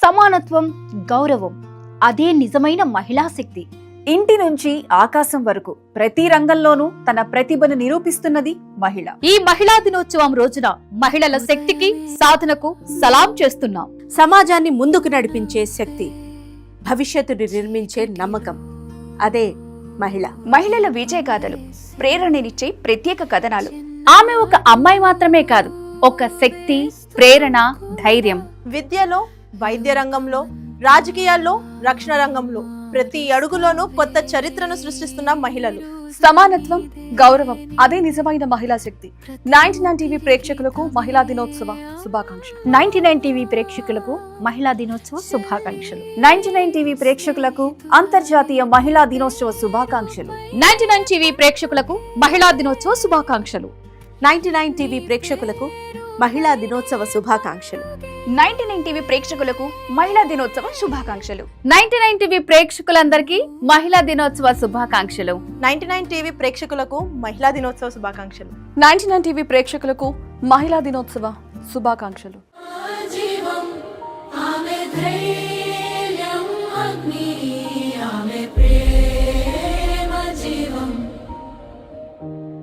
సమానత్వం, గౌరవం అదే నిజమైన మహిళా శక్తి. ఇంటి నుంచి ఆకాశం వరకు ప్రతి రంగంలోనూ తన ప్రతిభను నిరూపిస్తున్నది మహిళ. ఈ మహిళా దినోత్సవం రోజున మహిళల శక్తికి, సాధనకు సలాం చేస్తున్నాం. సమాజాన్ని ముందుకు నడిపించే శక్తి, భవిష్యత్తుని నిర్మించే నమ్మకం, అదే మహిళ. మహిళల విజయగాథలు, ప్రేరణనిచ్చే ప్రత్యేక కథనాలు. ఆమె ఒక అమ్మాయి మాత్రమే కాదు, ఒక శక్తి, ప్రేరణ, ధైర్యం. విద్యలో, వైద్య రంగంలో, రాజకీయాల్లో, రక్షణ రంగంలో ప్రతి అడుగులోనూ కొత్త చరిత్రను సృష్టిస్తున్న మహిళలు. సమానత్వం, గౌరవం అదే నిజమైన మహిళా శక్తి. 99 టీవీ ప్రేక్షకులకు మహిళా దినోత్సవ శుభాకాంక్షలు. 99 టీవీ ప్రేక్షకులకు మహిళా దినోత్సవ శుభాకాంక్షలు. 99 టీవీ ప్రేక్షకులకు అంతర్జాతీయ మహిళా దినోత్సవ శుభాకాంక్షలు. 99 టీవీ ప్రేక్షకులకు మహిళా దినోత్సవ శుభాకాంక్షలు. 99 టీవీ ప్రేక్షకులకు మహిళా దినోత్సవ శుభాకాంక్షలు. 99 టీవీ ప్రేక్షకులకు మహిళా దినోత్సవ శుభాకాంక్షలు. 99 టీవీ ప్రేక్షకులందరికీ మహిళా దినోత్సవ శుభాకాంక్షలు. 99 టీవీ ప్రేక్షకులకు మహిళా దినోత్సవ శుభాకాంక్షలు. 99 టీవీ ప్రేక్షకులకు మహిళా దినోత్సవ శుభాకాంక్షలు.